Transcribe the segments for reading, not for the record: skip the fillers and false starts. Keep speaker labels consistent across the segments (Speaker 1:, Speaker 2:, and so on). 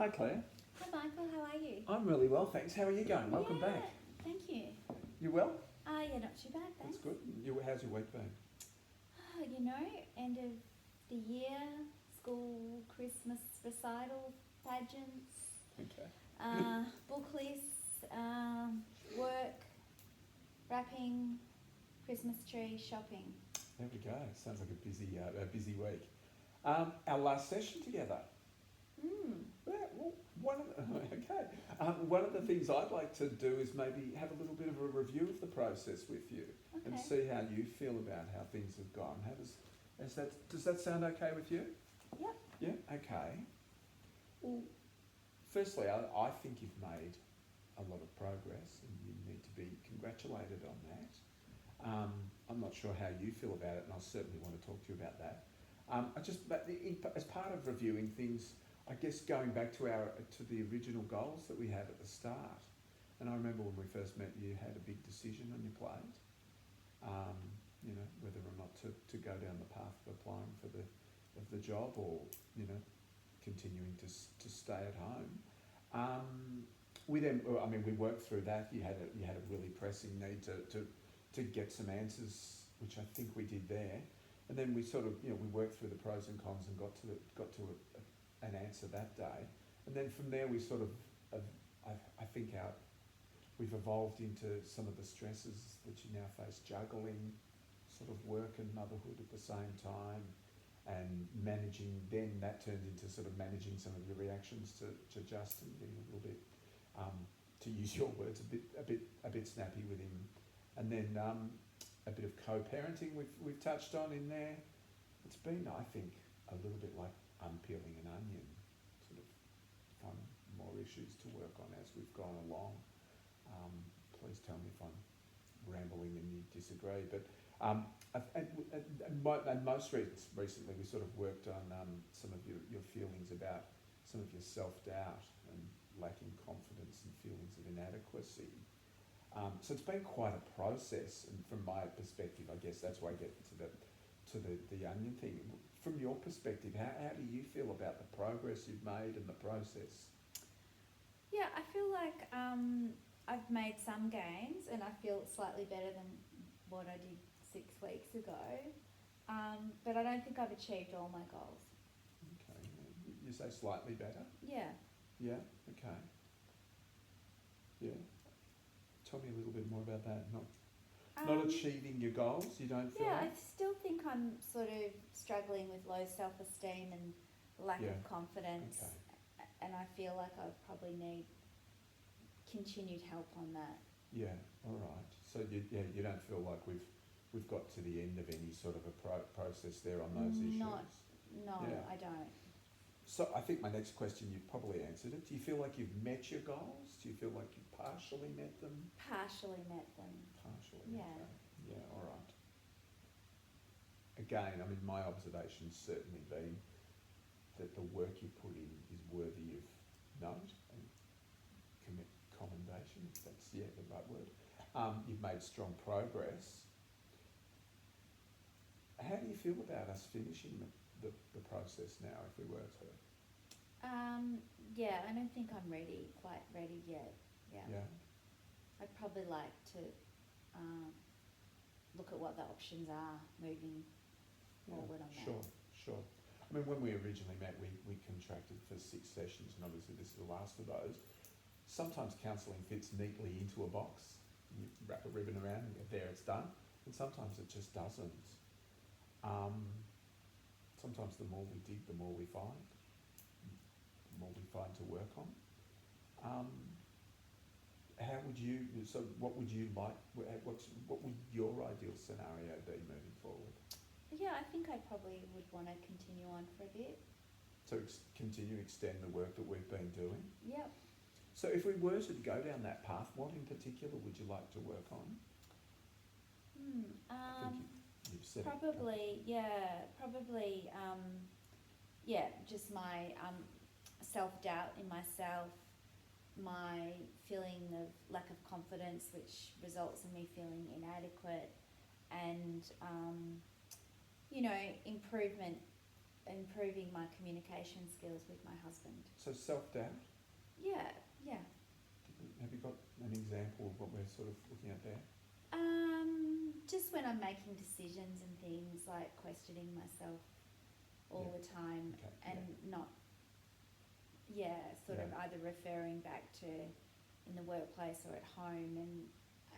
Speaker 1: Hi Claire.
Speaker 2: Hi Michael, how are you?
Speaker 1: I'm really well, thanks. How are you going? Welcome back.
Speaker 2: Thank you.
Speaker 1: You well?
Speaker 2: Yeah, not too bad,
Speaker 1: That's
Speaker 2: thanks.
Speaker 1: good. How's your week been?
Speaker 2: End of the year, school, Christmas recital, pageants,
Speaker 1: Okay.
Speaker 2: book lists, work, wrapping, Christmas tree, shopping.
Speaker 1: There we go. Sounds like a busy week. Our last session together. Well, one of the things I'd like to do is maybe have a little bit of a review of the process with you and
Speaker 2: Okay.
Speaker 1: see how you feel about how things have gone. Does that sound okay with you?
Speaker 2: Yep.
Speaker 1: Yeah. Okay. Well, firstly, I think you've made a lot of progress, and you need to be congratulated on that. I'm not sure how you feel about it, and I certainly want to talk to you about that. As part of reviewing things, I guess going back to the original goals that we had at the start, and I remember when we first met, you had a big decision on your plate, whether or not to go down the path of applying for the job, or continuing to stay at home. We worked through that. You had a really pressing need to get some answers, which I think we did there. And then we sort of, we worked through the pros and cons and got to an answer that day. And then from there we sort of, we've evolved into some of the stresses that you now face, juggling sort of work and motherhood at the same time, and managing. Then that turned into sort of managing some of your reactions to Justin, being a little bit, to use your words, a bit snappy with him. And then a bit of co-parenting we've touched on in there. It's been, I think, a little bit like unpeeling an onion, sort of more issues to work on as we've gone along. Please tell me if I'm rambling and you disagree. But most recently we sort of worked on some of your feelings about some of your self-doubt and lacking confidence and feelings of inadequacy. So it's been quite a process, and from my perspective, I guess that's why I get to the onion thing. From your perspective, how do you feel about the progress you've made and the process?
Speaker 2: Yeah, I feel like I've made some gains, and I feel slightly better than what I did 6 weeks ago. But I don't think I've achieved all my goals.
Speaker 1: Okay, you say slightly better?
Speaker 2: Yeah.
Speaker 1: Yeah. Okay. Yeah. Tell me a little bit more about that. Not achieving your goals, you don't feel?
Speaker 2: Yeah, I still think I'm sort of struggling with low self-esteem and lack of confidence.
Speaker 1: Okay.
Speaker 2: And I feel like I probably need continued help on that.
Speaker 1: Yeah, all right. So you don't feel like we've got to the end of any sort of a process there on those issues?
Speaker 2: No, yeah. I don't.
Speaker 1: So I think my next question, you've probably answered it. Do you feel like you've met your goals? Do you feel like you've partially met them?
Speaker 2: Partially met them.
Speaker 1: Partially.
Speaker 2: Yeah.
Speaker 1: Okay. Yeah, all right. Again, my observation's certainly been that the work you put in is worthy of note and commendation, if that's the right word. You've made strong progress. How do you feel about us finishing the process now, if we were to?
Speaker 2: Yeah, I don't think I'm quite ready yet. Yeah. I'd probably like to look at what the options are moving forward on that.
Speaker 1: Sure. When we originally met, we contracted for 6 sessions, and obviously this is the last of those. Sometimes counselling fits neatly into a box. You wrap a ribbon around and there it's done. And sometimes it just doesn't. Sometimes the more we dig, the more we find. The more we find to work on. What would you like, what would your ideal scenario be moving forward?
Speaker 2: Yeah, I think I probably would want to continue on for a bit.
Speaker 1: So continue to extend the work that we've been doing?
Speaker 2: Yep.
Speaker 1: So if we were to go down that path, what in particular would you like to work on? I think you've said
Speaker 2: probably, just my self-doubt in myself, my feeling of lack of confidence, which results in me feeling inadequate, and improvement improving my communication skills with my husband.
Speaker 1: So self-doubt,
Speaker 2: Yeah.
Speaker 1: have you got an example of what we're sort of looking at there?
Speaker 2: Just when I'm making decisions and things, like questioning myself all
Speaker 1: Yeah.
Speaker 2: the time,
Speaker 1: Okay,
Speaker 2: and not, sort of either referring back to in the workplace or at home, and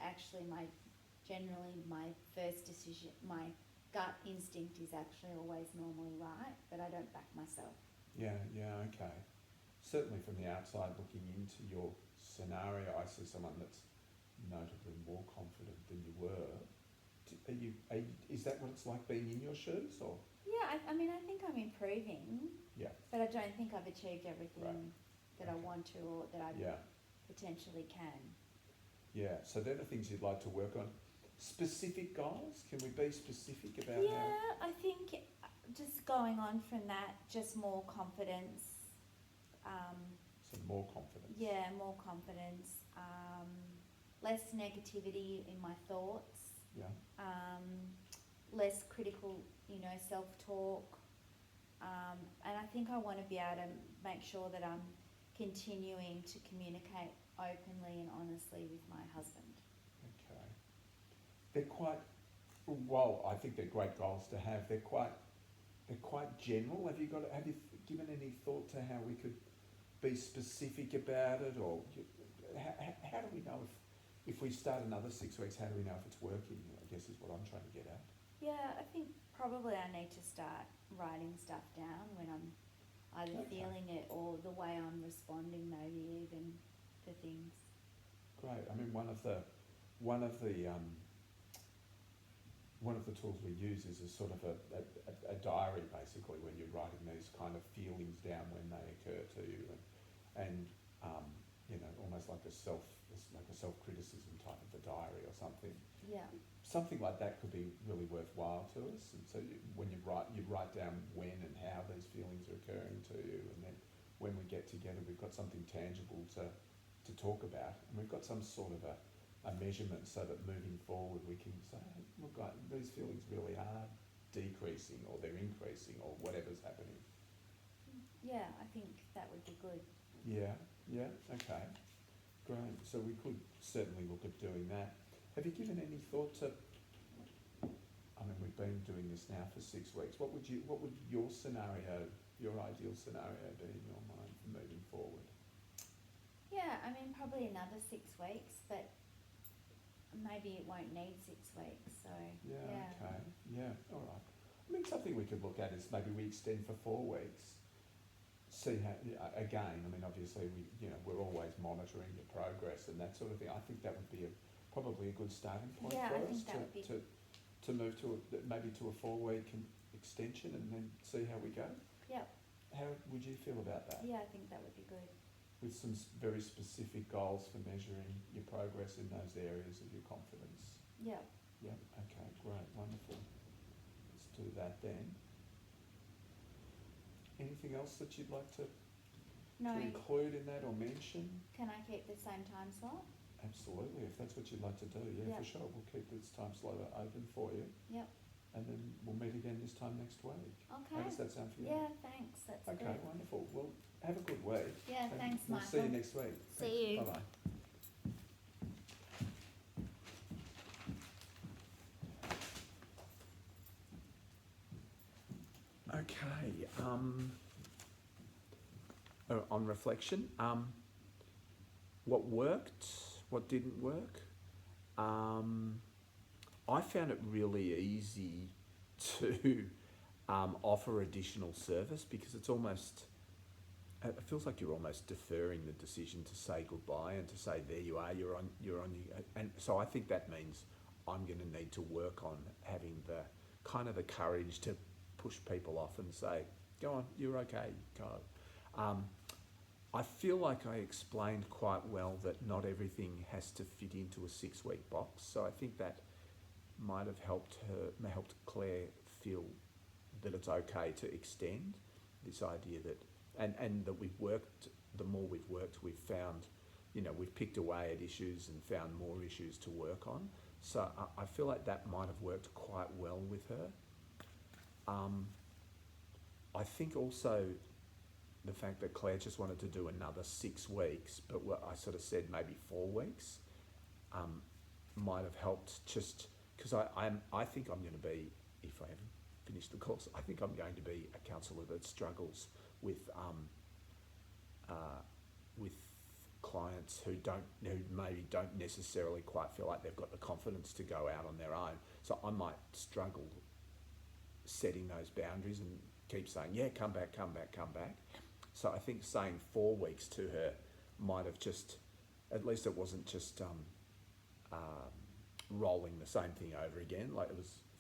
Speaker 2: actually generally my first decision, my gut instinct is actually always normally right, but I don't back myself.
Speaker 1: Yeah, okay. Certainly from the outside looking into your scenario, I see someone that's notably more confident than you were. Is that what it's like being in your shoes, or?
Speaker 2: Yeah, I mean, I think I'm improving,
Speaker 1: Yeah,
Speaker 2: but I don't think I've achieved everything
Speaker 1: Right.
Speaker 2: that I
Speaker 1: Okay.
Speaker 2: want to, or that I
Speaker 1: yeah,
Speaker 2: potentially can.
Speaker 1: yeah. So they're the things you'd like to work on. Specific goals? Can we be specific about
Speaker 2: Yeah, I think just going on from that, just more confidence.
Speaker 1: some more confidence?
Speaker 2: Yeah, more confidence. Less negativity in my thoughts.
Speaker 1: Yeah,
Speaker 2: Less critical, self-talk. And I think I want to be able to make sure that I'm continuing to communicate openly and honestly with my husband.
Speaker 1: okay. They're quite, well, I think they're great goals to have. They're quite general. Have you given any thought to how we could be specific about it, or how do we know if we start another 6 weeks, how do we know if it's working, I guess is what I'm trying to get at.
Speaker 2: Yeah, I think probably I need to start writing stuff down when I'm either
Speaker 1: Okay.
Speaker 2: feeling it or the way I'm responding, maybe even to things.
Speaker 1: Great. I mean, one of the tools we use is a sort of a diary, basically, when you're writing these kind of feelings down when they occur to you, and almost like a self-criticism type of a diary or something.
Speaker 2: Yeah.
Speaker 1: Something like that could be really worthwhile to us. And so when you write down when and how these feelings are occurring to you, and then when we get together, we've got something tangible to talk about, and we've got some sort of a measurement, so that moving forward we can say, hey, look, these feelings really are decreasing, or they're increasing, or whatever's happening.
Speaker 2: Yeah, I think that would be good.
Speaker 1: Yeah, okay, great. So we could certainly look at doing that. Have you given any thought to, I mean, we've been doing this now for 6 weeks, what would your ideal scenario be in your mind for moving forward?
Speaker 2: Yeah, I mean, probably another 6 weeks, but maybe it won't need 6 weeks, so,
Speaker 1: Yeah, okay, yeah, all right. I mean, something we could look at is maybe we extend for 4 weeks. See how, again, I mean, obviously we're always monitoring your progress and that sort of thing. I think that would be probably a good starting point
Speaker 2: Yeah,
Speaker 1: for
Speaker 2: I
Speaker 1: us
Speaker 2: think that would be
Speaker 1: to move to maybe to a 4-week extension, and then see how we go.
Speaker 2: Yep.
Speaker 1: How would you feel about that?
Speaker 2: Yeah, I think that would be good.
Speaker 1: With some very specific goals for measuring your progress in those areas of your confidence.
Speaker 2: Yep.
Speaker 1: Yeah, okay, great, wonderful. Let's do that then. Anything else that you'd like to
Speaker 2: No,
Speaker 1: include in that or mention?
Speaker 2: can I keep the same time slot?
Speaker 1: Absolutely, if that's what you'd like to do, yeah,
Speaker 2: Yep.
Speaker 1: for sure. We'll keep this time slot open for you,
Speaker 2: Yep.
Speaker 1: and then we'll meet again this time next week.
Speaker 2: Okay.
Speaker 1: How does that sound for you?
Speaker 2: Yeah, thanks, that's
Speaker 1: Okay,
Speaker 2: good.
Speaker 1: wonderful. Well, have a good week.
Speaker 2: Yeah,
Speaker 1: and
Speaker 2: thanks,
Speaker 1: we'll
Speaker 2: Michael.
Speaker 1: see you next week.
Speaker 2: See you.
Speaker 1: Bye-bye. Okay, on reflection, what worked, what didn't work? I found it really easy to offer additional service, because it feels like you're almost deferring the decision to say goodbye and to say, there you are, you're on, and so I think that means I'm going to need to work on having the kind of the courage to push people off and say, go on, you're okay, go. I feel like I explained quite well that not everything has to fit into a 6-week box, so I think that might have helped Claire feel that it's okay to extend. This idea that, and that the more we've worked, we've found, we've picked away at issues and found more issues to work on. So I feel like that might have worked quite well with her. I think also the fact that Claire just wanted to do another 6 weeks, but what I sort of said maybe 4 weeks, might have helped, just because I think I'm going to be, if I haven't finished the course, I think I'm going to be a counsellor that struggles with clients who maybe don't necessarily quite feel like they've got the confidence to go out on their own. So I might struggle setting those boundaries and keep saying, yeah, come back. So I think saying 4 weeks to her might have just, at least it wasn't just rolling the same thing over again. Like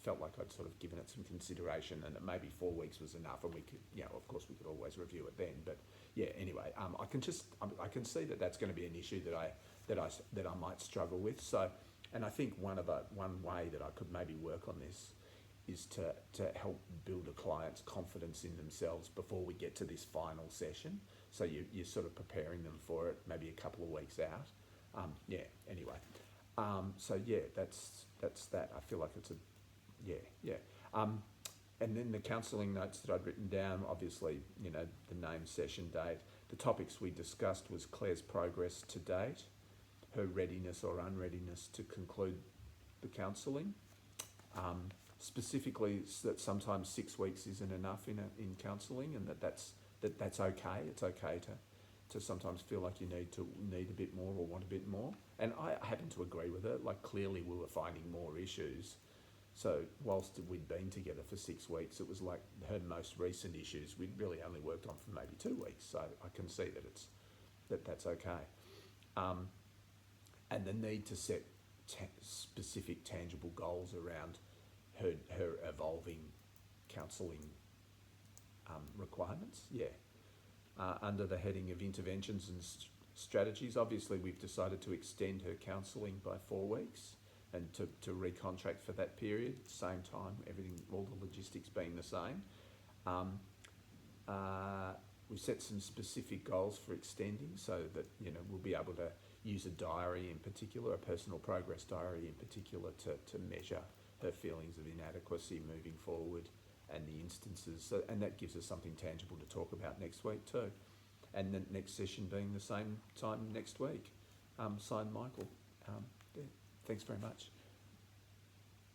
Speaker 1: felt like I'd sort of given it some consideration, and that maybe 4 weeks was enough, and we could, of course we could always review it then. But yeah, anyway, I can see that that's going to be an issue that I might struggle with. So, and I think one way that I could maybe work on this is to help build a client's confidence in themselves before we get to this final session. So you're sort of preparing them for it maybe a couple of weeks out. Anyway. So yeah, that's that. I feel like it's and then the counselling notes that I'd written down, obviously, the name, session date. The topics we discussed was Claire's progress to date, her readiness or unreadiness to conclude the counselling. Specifically, that sometimes 6 weeks isn't enough in counselling, and that's okay. It's okay to sometimes feel like you need a bit more or want a bit more. And I happen to agree with it. Like, clearly we were finding more issues. So whilst we'd been together for 6 weeks, it was like her most recent issues we'd really only worked on for maybe 2 weeks. So I can see that that's okay. And the need to set specific tangible goals around her evolving counselling requirements. Under the heading of interventions and strategies, obviously we've decided to extend her counselling by 4 weeks and to recontract for that period, same time, everything, all the logistics being the same. We set some specific goals for extending, so that we'll be able to use a diary in particular, a personal progress diary in particular, to measure her feelings of inadequacy moving forward and the instances. So, and that gives us something tangible to talk about next week too. And the next session being the same time next week. Signed, Michael. Thanks very much.